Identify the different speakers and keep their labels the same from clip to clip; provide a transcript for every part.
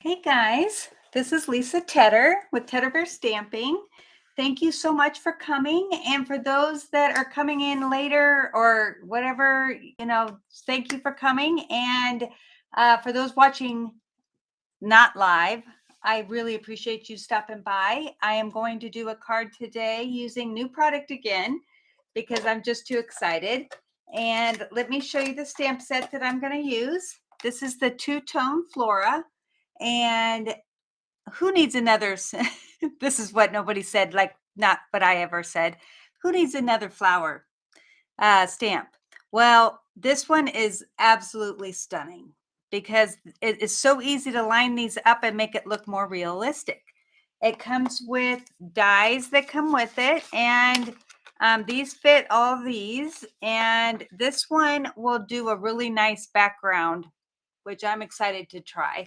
Speaker 1: Hey guys, this is Lisa Tedder with Tedder Bear Stamping. Thank you so much for coming. And for those that are coming in later or whatever, thank you for coming. And for those watching not live, I really appreciate you stopping by. I am going to do a card today using new product again because I'm just too excited. And let me show you the stamp set that I'm going to use. This is the Two-Tone Flora. And who needs another? This is what nobody said, like not what I ever said. Who needs another flower stamp? Well, this one is absolutely stunning because it is so easy to line these up and make it look more realistic. It comes with dies that come with it, and these fit all these, and this one will do a really nice background, which I'm excited to try.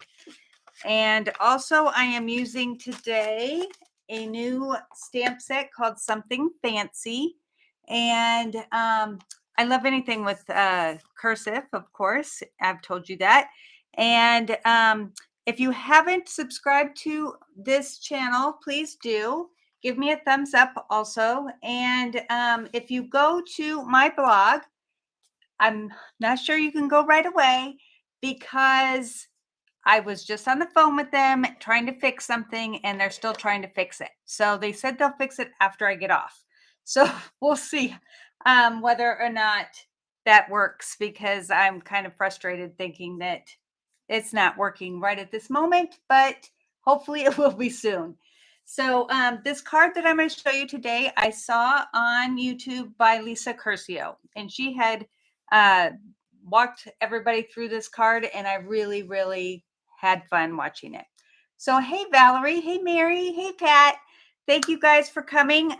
Speaker 1: And also I am using today a new stamp set called Something Fancy. And I love anything with cursive, of course. I've told you that. And if you haven't subscribed to this channel, please do. Give me a thumbs up also. And if you go to my blog, I'm not sure you can go right away because I was just on the phone with them trying to fix something and they're still trying to fix it. So they said they'll fix it after I get off. So we'll see whether or not that works because I'm kind of frustrated thinking that it's not working right at this moment, but hopefully it will be soon. So this card that I'm going to show you today, I saw on YouTube by Lisa Curcio, and she had walked everybody through this card, and I really, really had fun watching it. So, hey, Valerie, hey, Mary, hey, Pat, thank you guys for coming.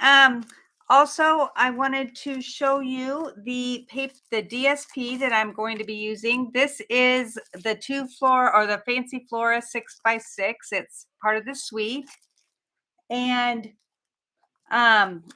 Speaker 1: Also, I wanted to show you the paper, the DSP that I'm going to be using. This is the the Fancy Flora 6x6. It's part of the suite. And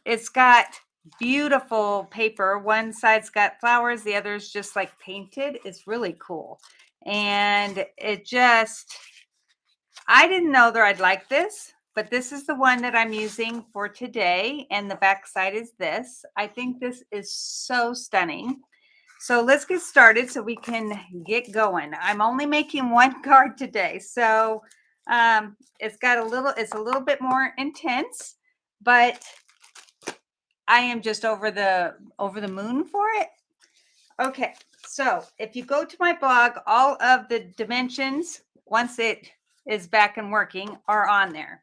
Speaker 1: it's got beautiful paper. One side's got flowers, the other's just like painted. It's really cool. And I didn't know that I'd like this, but this is the one that I'm using for today. And the back side is this. I think this is so stunning. So let's get started so we can get going. I'm only making one card today. So it's a little bit more intense, but I am just over the moon for it. Okay, so if you go to my blog, all of the dimensions, once it is back and working, are on there.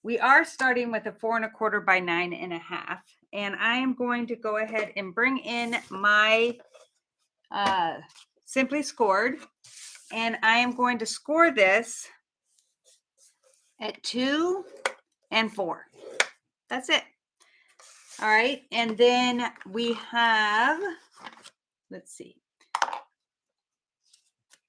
Speaker 1: We are starting with a 4 1/4 by 9 1/2, and I am going to go ahead and bring in my Simply Scored, and I am going to score this at 2 and 4. That's it. All right, and then we have, let's see.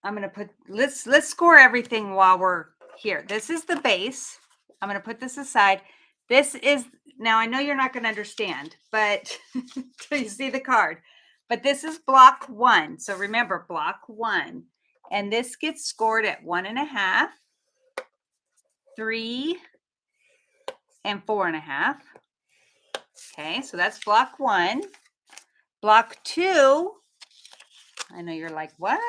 Speaker 1: I'm going to put, let's score everything while we're here. This is the base. I'm going to put this aside. This is, now I know you're not going to understand, but till you see the card, but this is block 1. So remember, block 1. And this gets scored at 1 1/2, 3, and 4 1/2. Okay, so that's block 1. Block 2, I know you're like, what?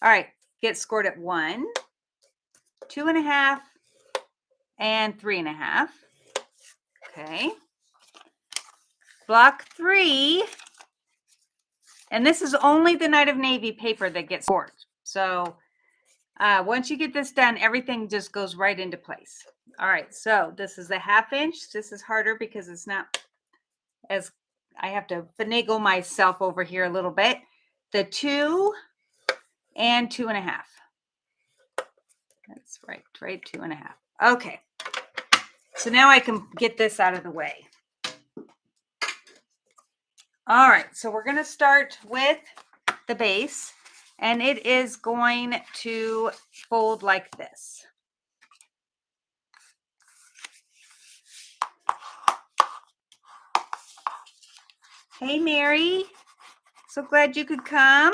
Speaker 1: All right, get scored at 1, 2 1/2, and 3 1/2. Okay. Block 3, and this is only the Night of Navy paper that gets scored. So once you get this done, everything just goes right into place. All right, so this is a 1/2 inch. This is harder because it's not as, I have to finagle myself over here a little bit. The 2 and 2 1/2. That's right, 2 1/2. Okay, so now I can get this out of the way. All right, so we're going to start with the base, and it is going to fold like this. Hey, Mary, so glad you could come.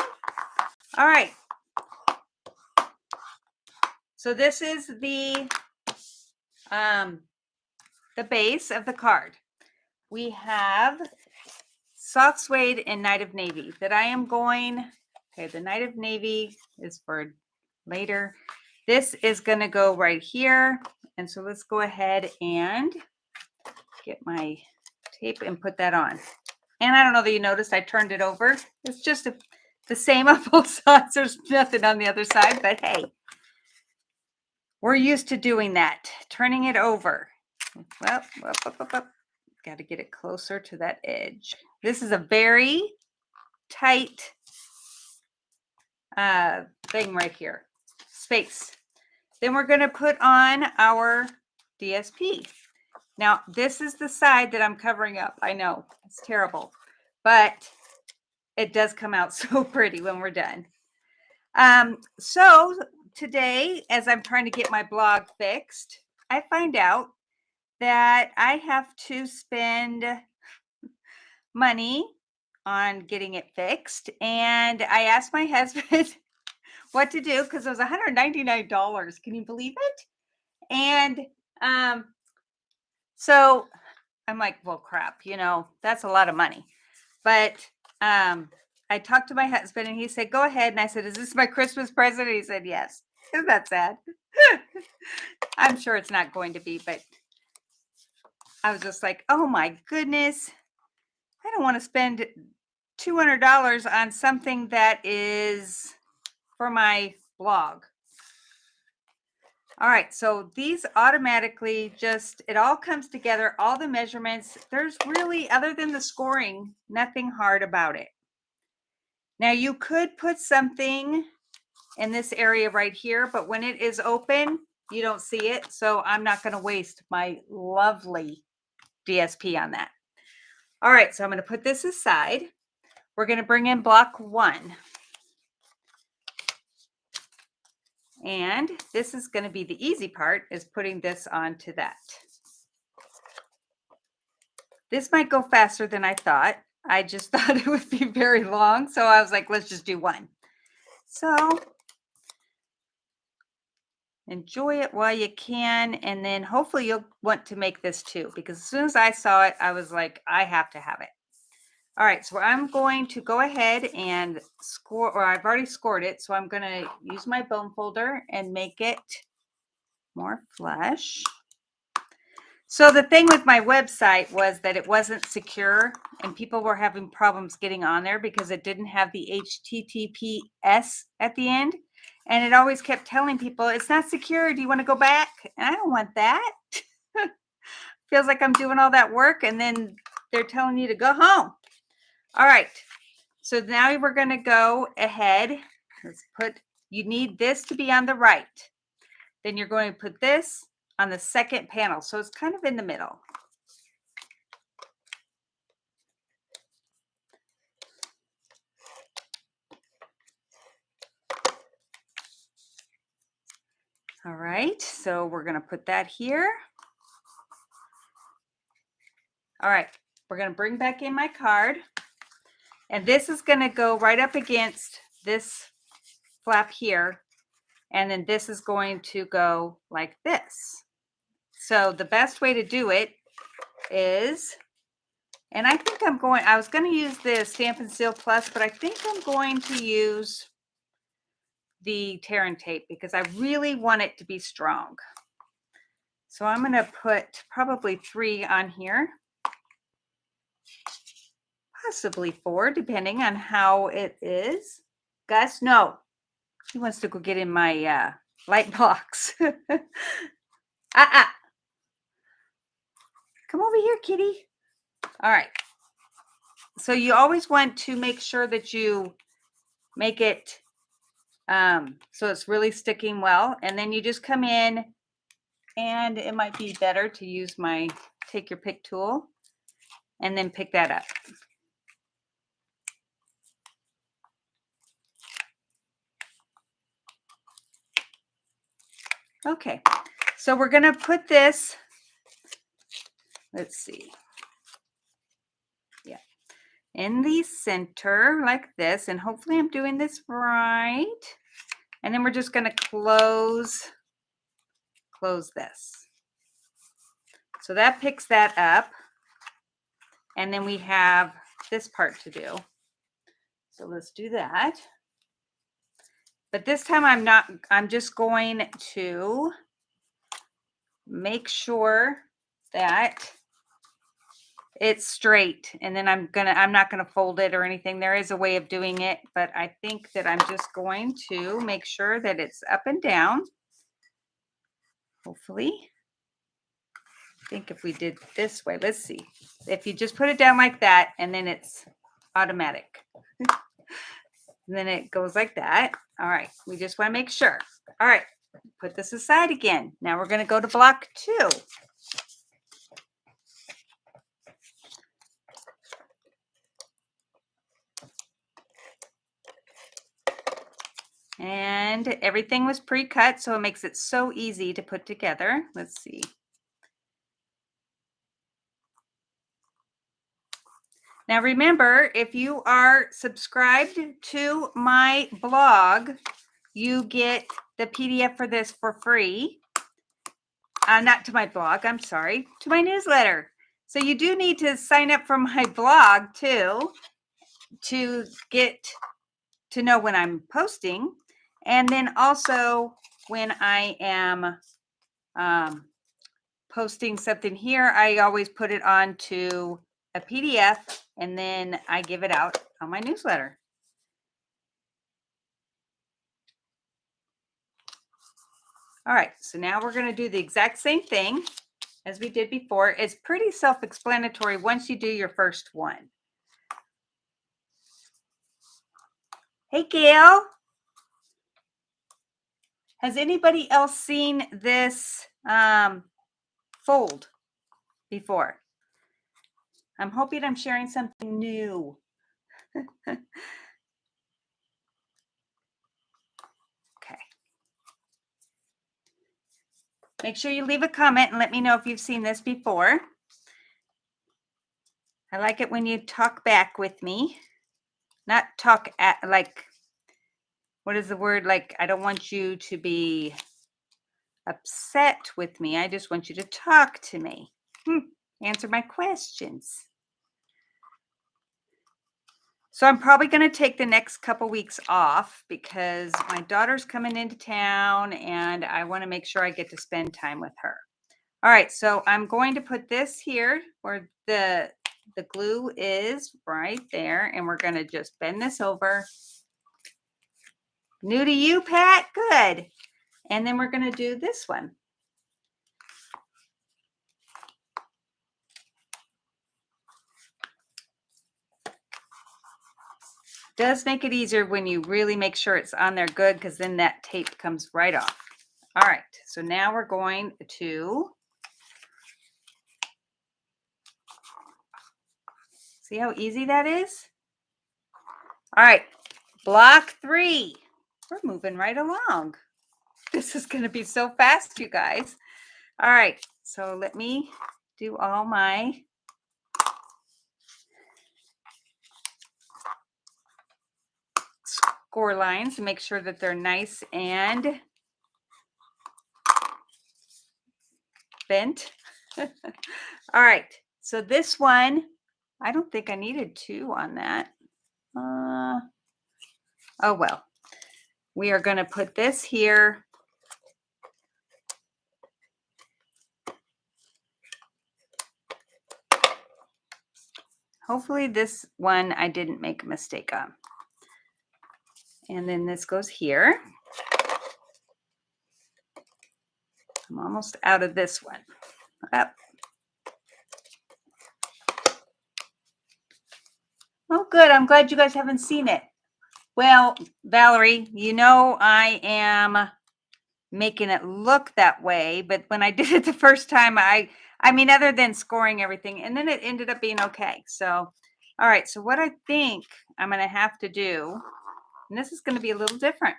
Speaker 1: All right. So this is the base of the card. We have Soft Suede and Night of Navy that I am going, okay, the Night of Navy is for later. This is going to go right here. And so let's go ahead and get my tape and put that on. And I don't know that you noticed I turned it over. It's just the same on both sides. There's nothing on the other side, but hey, we're used to doing that, turning it over. Well, got to get it closer to that edge. This is a very tight thing right here, space. Then we're going to put on our DSP. Now, this is the side that I'm covering up. I know it's terrible, but it does come out so pretty when we're done. So today, as I'm trying to get my blog fixed, I find out that I have to spend money on getting it fixed. And I asked my husband what to do because it was $199. Can you believe it? And so I'm like, well, crap, that's a lot of money. But I talked to my husband and he said, go ahead. And I said, is this my Christmas present? And he said, yes. Isn't that sad? I'm sure it's not going to be, but I was just like, oh my goodness. I don't want to spend $200 on something that is for my blog. All right, so these automatically it all comes together, all the measurements. There's really, other than the scoring, nothing hard about it. Now you could put something in this area right here, but when it is open, you don't see it. So I'm not going to waste my lovely DSP on that. All right, so I'm going to put this aside. We're going to bring in block 1. And this is going to be the easy part, is putting this onto that. This might go faster than I thought. I just thought it would be very long. So I was like, let's just do 1. So enjoy it while you can. And then hopefully you'll want to make this too, because as soon as I saw it, I was like, I have to have it. All right, so I'm going to go ahead and score, or I've already scored it. So I'm going to use my bone folder and make it more flush. So the thing with my website was that it wasn't secure and people were having problems getting on there because it didn't have the HTTPS at the end. And it always kept telling people, it's not secure. Do you want to go back? And I don't want that. Feels like I'm doing all that work and then they're telling you to go home. All right. So now we're going to go ahead. You need this to be on the right. Then you're going to put this on the second panel. So it's kind of in the middle. All right, so we're going to put that here. All right, we're going to bring back in my card. And this is going to go right up against this flap here. And then this is going to go like this. So the best way to do it is, and I think I was going to use the Stampin' Seal Plus, but I think I'm going to use the tear and tape because I really want it to be strong. So I'm going to put probably 3 on here, possibly 4, depending on how it is. Gus, no, he wants to go get in my light box. Come over here, kitty. All right. So you always want to make sure that you make it so it's really sticking well. And then you just come in, and it might be better to use my take your pick tool and then pick that up. Okay, so we're going to put this, let's see. Yeah, in the center like this, and hopefully I'm doing this right. And then we're just going to close close this. So that picks that up. And then we have this part to do. So let's do that. But this time I'm just going to make sure that it's straight, and then I'm not gonna fold it or anything. There is a way of doing it, but I think that I'm just going to make sure that it's up and down. Hopefully. I think if we did this way, let's see. If you just put it down like that, and then it's automatic. And then it goes like that. All right, we just want to make sure. All right, put this aside again. Now we're going to go to block 2. And everything was pre-cut, so it makes it so easy to put together. Let's see. Now remember, if you are subscribed to my blog, you get the PDF for this for free. Not to my blog, I'm sorry, to my newsletter. So you do need to sign up for my blog too, to get to know when I'm posting. And then also when I am posting something here, I always put it onto a PDF and then I give it out on my newsletter. All right, so now we're going to do the exact same thing as we did before. It's pretty self-explanatory once you do your first one. Hey, Gail. Has anybody else seen this fold before? I'm hoping I'm sharing something new. Okay. Make sure you leave a comment and let me know if you've seen this before. I like it when you talk back with me. Not talk at, like, what is the word? Like, I don't want you to be upset with me. I just want you to talk to me. Answer my questions. So I'm probably going to take the next couple weeks off because my daughter's coming into town and I want to make sure I get to spend time with her. All right, so I'm going to put this here where the glue is right there, and we're going to just bend this over. New to you, Pat? Good. And then we're going to do this one. Does make it easier when you really make sure it's on there good, because then that tape comes right off. All right, so now we're going to see how easy that is. All right, block 3. We're moving right along. This is going to be so fast, you guys. All right, so let me do all my score lines and make sure that they're nice and bent. All right, so this one, I don't think I needed 2 on that. Oh well, we are going to put this here. Hopefully this one I didn't make a mistake on. And then this goes here. I'm almost out of this one. Up. Oh, good. I'm glad you guys haven't seen it. Well, Valerie, you know I am making it look that way, but when I did it the first time, I mean, other than scoring everything, and then it ended up being okay. So, all right. So what I think I'm going to have to do, and this is going to be a little different,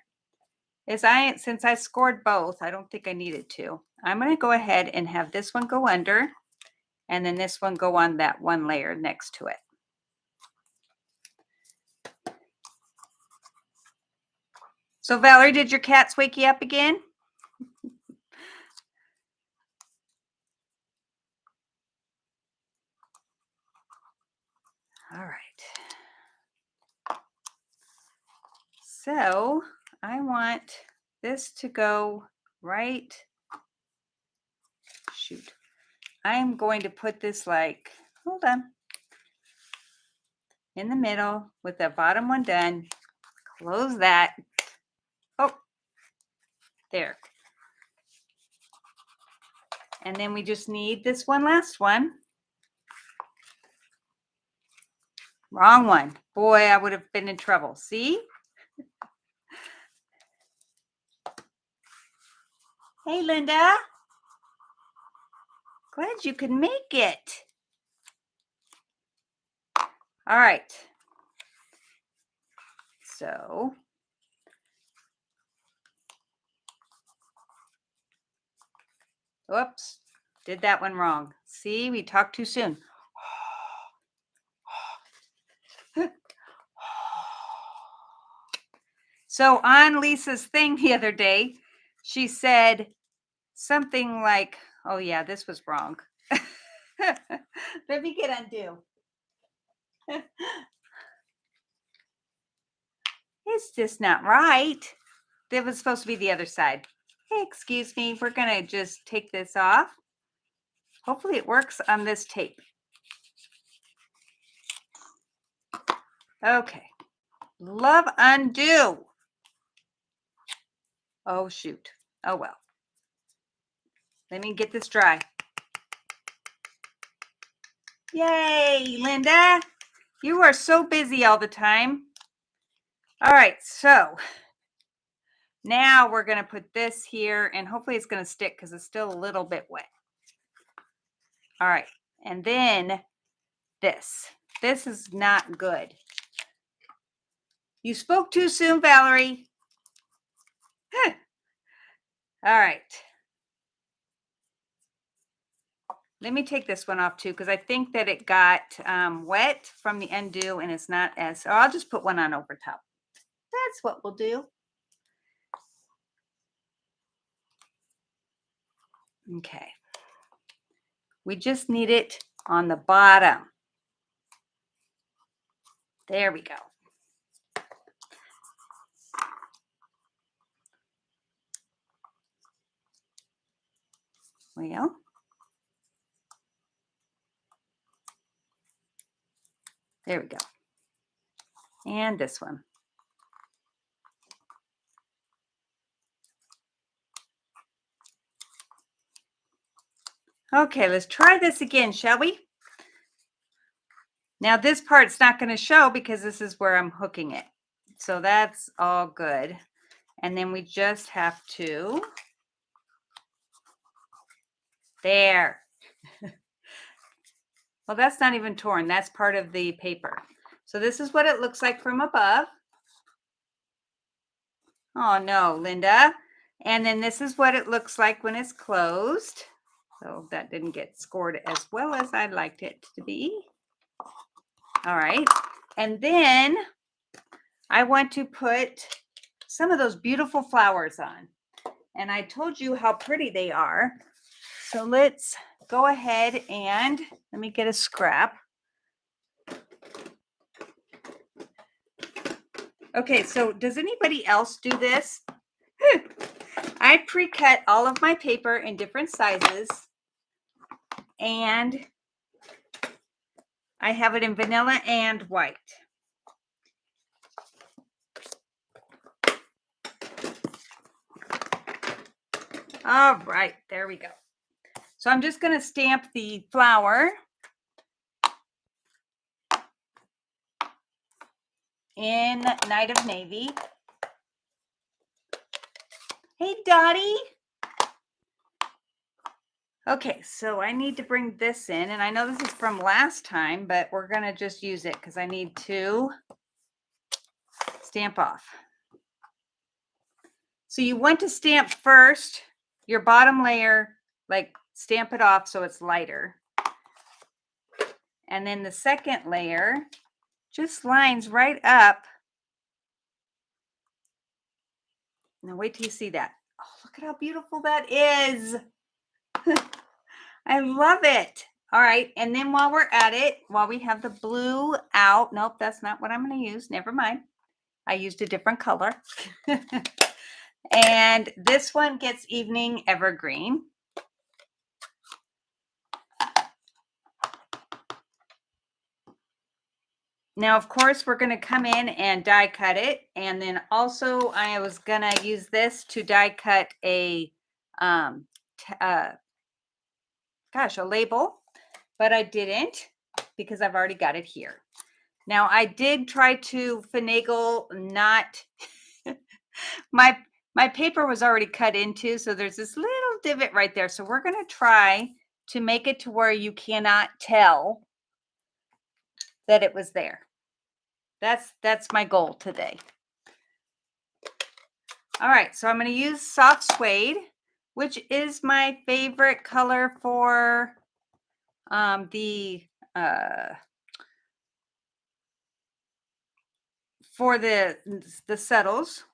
Speaker 1: is since I scored both, I don't think I needed to. I'm going to go ahead and have this one go under, and then this one go on that one layer next to it. So Valerie, did your cats wake you up again? So I want this to go right. Shoot. I'm going to put this like, hold on, in the middle with the bottom one done. Close that. Oh, there. And then we just need this one last one. Wrong one. Boy, I would have been in trouble. See? Hey, Linda. Glad you could make it. All right. So oops, did that one wrong. See, we talked too soon. So on Lisa's thing the other day, she said something like, oh yeah, this was wrong. Let me get undo. It's just not right. That was supposed to be the other side. Hey, excuse me, we're gonna just take this off. Hopefully it works on this tape. Okay, love undo. Oh shoot, oh well. Let me get this dry. Yay, Linda. You are so busy all the time. All right, so now we're going to put this here and hopefully it's going to stick because it's still a little bit wet. All right, and then this. This is not good. You spoke too soon, Valerie. All right. Let me take this one off too because I think that it got wet from the undo and it's not as, so I'll just put one on over top. That's what we'll do. Okay. We just need it on the bottom. There we go. Well, there we go. And this one. Okay, let's try this again, shall we? Now this part's not going to show because this is where I'm hooking it. So that's all good. And then we just have to, there. Well, that's not even torn. That's part of the paper. So this is what it looks like from above. Oh no, Linda. And then this is what it looks like when it's closed. So that didn't get scored as well as I'd liked it to be. All right. And then I want to put some of those beautiful flowers on. And I told you how pretty they are. So let's go ahead and let me get a scrap. Okay, so does anybody else do this? I pre-cut all of my paper in different sizes and I have it in vanilla and white. All right, there we go. So I'm just going to stamp the flower in Night of Navy. Hey, Dottie. Okay, so I need to bring this in, and I know this is from last time, but we're going to just use it because I need to stamp off. So you want to stamp first your bottom layer, like stamp it off so it's lighter. And then the second layer just lines right up. Now wait till you see that. Oh, look at how beautiful that is. I love it. All right, and then while we're at it, while we have the blue out, nope, that's not what I'm going to use. Never mind. I used a different color. And this one gets Evening Evergreen. Now, of course, we're going to come in and die cut it. And then also I was going to use this to die cut a, a label, but I didn't because I've already got it here. Now, I did try to finagle not, my paper was already cut into, so there's this little divot right there. So we're going to try to make it to where you cannot tell that it was there. That's my goal today. All right, so I'm going to use soft suede, which is my favorite color for the settles.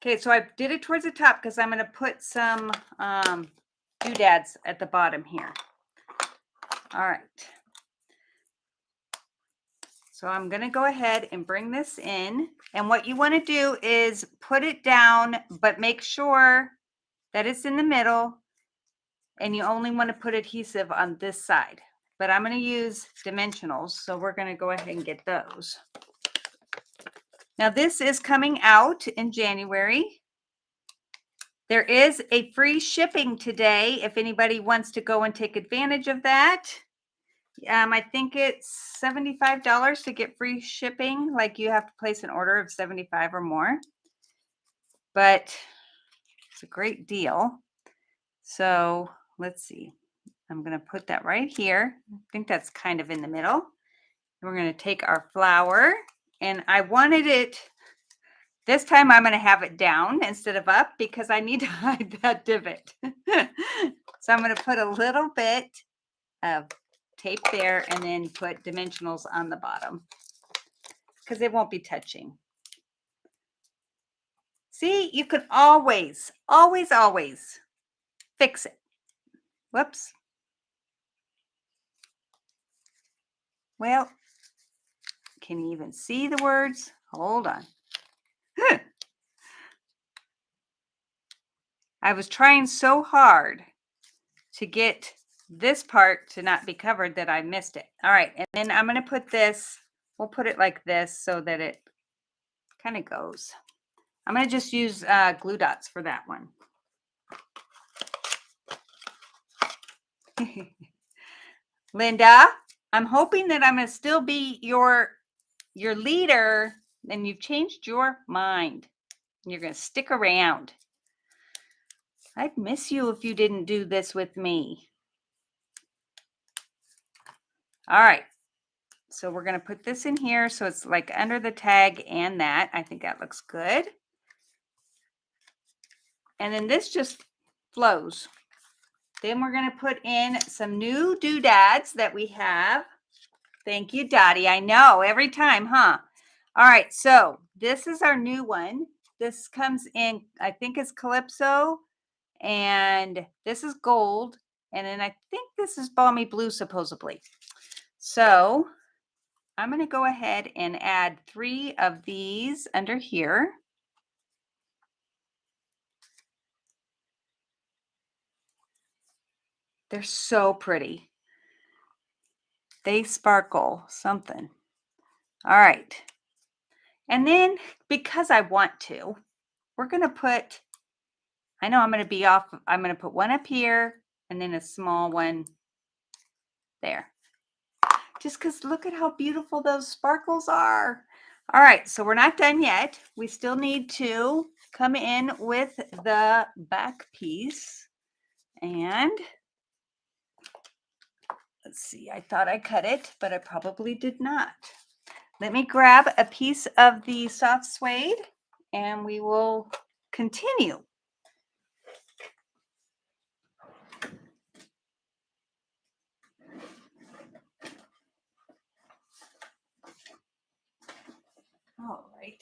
Speaker 1: Okay, so I did it towards the top because I'm going to put some doodads at the bottom here. All right. So I'm going to go ahead and bring this in. And what you want to do is put it down, but make sure that it's in the middle. And you only want to put adhesive on this side. But I'm going to use dimensionals. So we're going to go ahead and get those. Now this is coming out in January. There is a free shipping today if anybody wants to go and take advantage of that. I think it's $75 to get free shipping. Like you have to place an order of 75 or more. But it's a great deal. So let's see. I'm going to put that right here. I think that's kind of in the middle. And we're going to take our flower. And I wanted it, this time I'm going to have it down instead of up because I need to hide that divot. So I'm going to put a little bit of tape there and then put dimensionals on the bottom because it won't be touching. See, you can always fix it. Whoops. Well, can you even see the words? Hold on. I was trying so hard to get this part to not be covered that I missed it. All right, and then I'm going to put this, we'll put it like this so that it kind of goes. I'm going to just use glue dots for that one. Linda, I'm hoping that I'm going to still be your leader and you've changed your mind. You're going to stick around. I'd miss you if you didn't do this with me. All right. So we're going to put this in here so it's like under the tag and that. I think that looks good. And then this just flows. Then we're going to put in some new doodads that we have. Thank you, Dottie. I know every time, huh? All right. So this is our new one. This comes in, I think it's Calypso. And this is gold. And then I think this is balmy blue, supposedly. So I'm going to go ahead and add 3 of these under here. They're so pretty. They sparkle something. All right. And then because I want to, we're going to put, I know I'm going to be off, I'm going to put one up here and then a small one there. Just because look at how beautiful those sparkles are. All right, so we're not done yet. We still need to come in with the back piece. And let's see, I thought I cut it, but I probably did not. Let me grab a piece of the soft suede and we will continue. All right.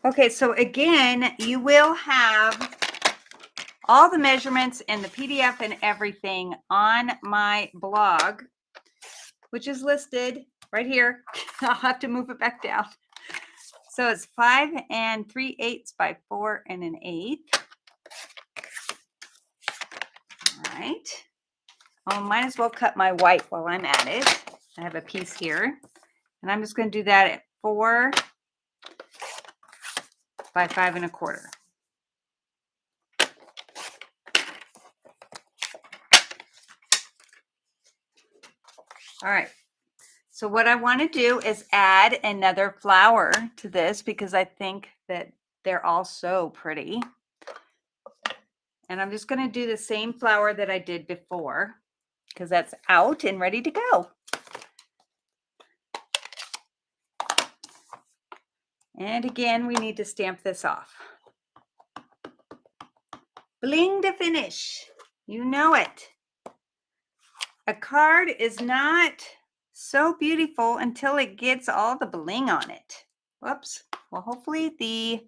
Speaker 1: Okay, so again, you will have all the measurements and the PDF and everything on my blog, which is listed right here. I'll have to move it back down. So it's 5 3/8 by 4 1/8. All right. I might as well cut my white while I'm at it. I have a piece here, and I'm just going to do that at 4 by 5 1/4. All right. So what I want to do is add another flower to this because I think that they're all so pretty. And I'm just going to do the same flower that I did before because that's out and ready to go. And again, we need to stamp this off. Bling to finish. You know it. A card is not so beautiful until it gets all the bling on it. Whoops. Well, hopefully the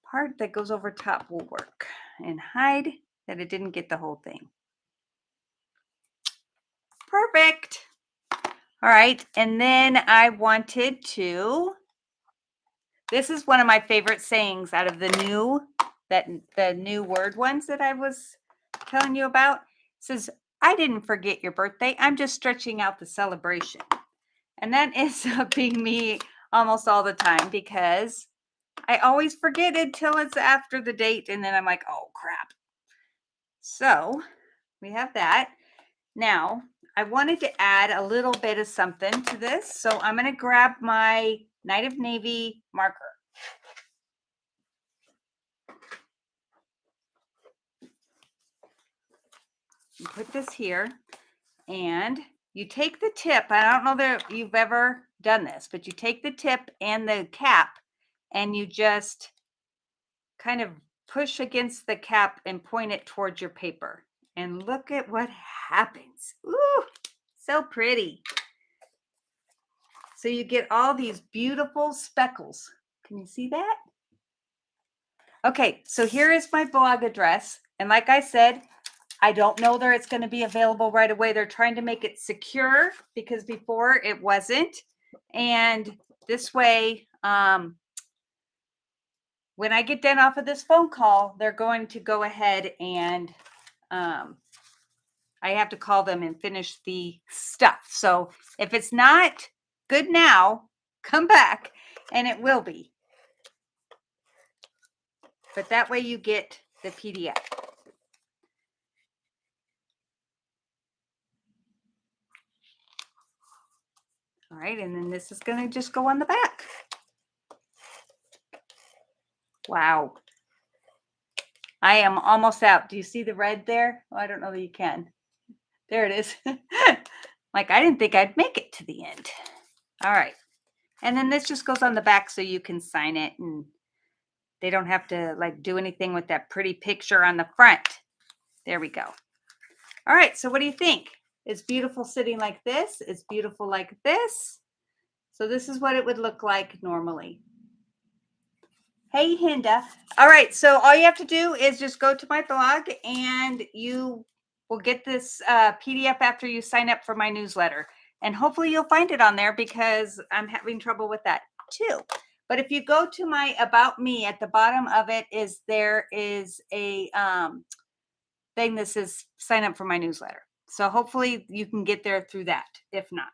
Speaker 1: part that goes over top will work and hide that it didn't get the whole thing. Perfect. All right. And then I wanted to, this is one of my favorite sayings out of the new word ones that I was telling you about. It says, I didn't forget your birthday. I'm just stretching out the celebration. And that ends up being me almost all the time because I always forget it till it's after the date. And then I'm like, oh, crap. So we have that. Now, I wanted to add a little bit of something to this. So I'm going to grab my Night of Navy marker. And put this here. And you take the tip. I don't know that you've ever done this, but you take the tip and the cap and you just kind of push against the cap and point it towards your paper. And look at what happens. Ooh, so pretty. So you get all these beautiful speckles. Can you see that? Okay, so here is my blog address. And like I said, I don't know that it's going to be available right away. They're trying to make it secure because before it wasn't. And this way, when I get done off of this phone call, they're going to go ahead and I have to call them and finish the stuff. So if it's not good now, come back and it will be. But that way you get the PDF. All right, and then this is going to just go on the back. Wow. I am almost out. Do you see the red there? Oh, I don't know that you can. There it is. Like, I didn't think I'd make it to the end. All right. And then this just goes on the back so you can sign it and they don't have to like do anything with that pretty picture on the front. There we go. All right. So what do you think? It's beautiful sitting like this. It's beautiful like this. So this is what it would look like normally. Hey, Hinda. All right. So all you have to do is just go to my blog and you will get this PDF after you sign up for my newsletter. And hopefully you'll find it on there because I'm having trouble with that too. But if you go to my About Me, at the bottom of it there is a thing that says sign up for my newsletter. So hopefully you can get there through that, if not.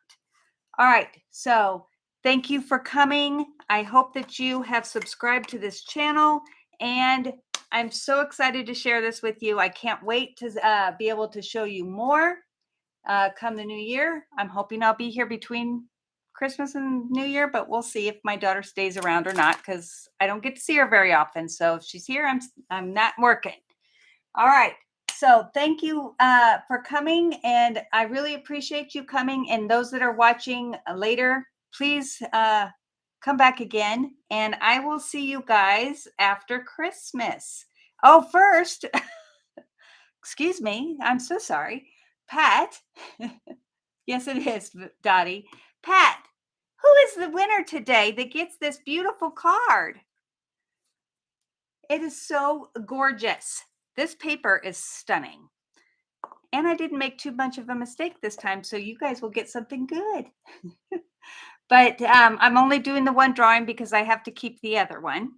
Speaker 1: All right. So thank you for coming. I hope that you have subscribed to this channel and I'm so excited to share this with you. I can't wait to be able to show you more come the new year. I'm hoping I'll be here between Christmas and New Year, but we'll see if my daughter stays around or not because I don't get to see her very often. So if she's here, I'm not working. All right. So thank you for coming, and I really appreciate you coming. And those that are watching later, please come back again, and I will see you guys after Christmas. Oh, first, excuse me, I'm so sorry. Pat, yes, it is, Dottie. Pat, who is the winner today that gets this beautiful card? It is so gorgeous. This paper is stunning. And I didn't make too much of a mistake this time, so you guys will get something good. But I'm only doing the one drawing because I have to keep the other one.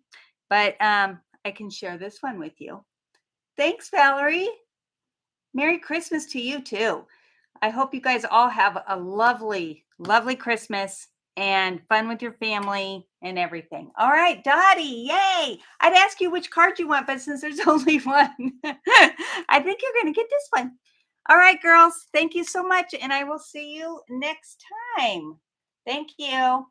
Speaker 1: But I can share this one with you. Thanks, Valerie. Merry Christmas to you too. I hope you guys all have a lovely, lovely Christmas and fun with your family and everything. All right, Dottie, yay. I'd ask you which card you want, but since there's only one, I think you're going to get this one. All right, girls, thank you so much, and I will see you next time. Thank you.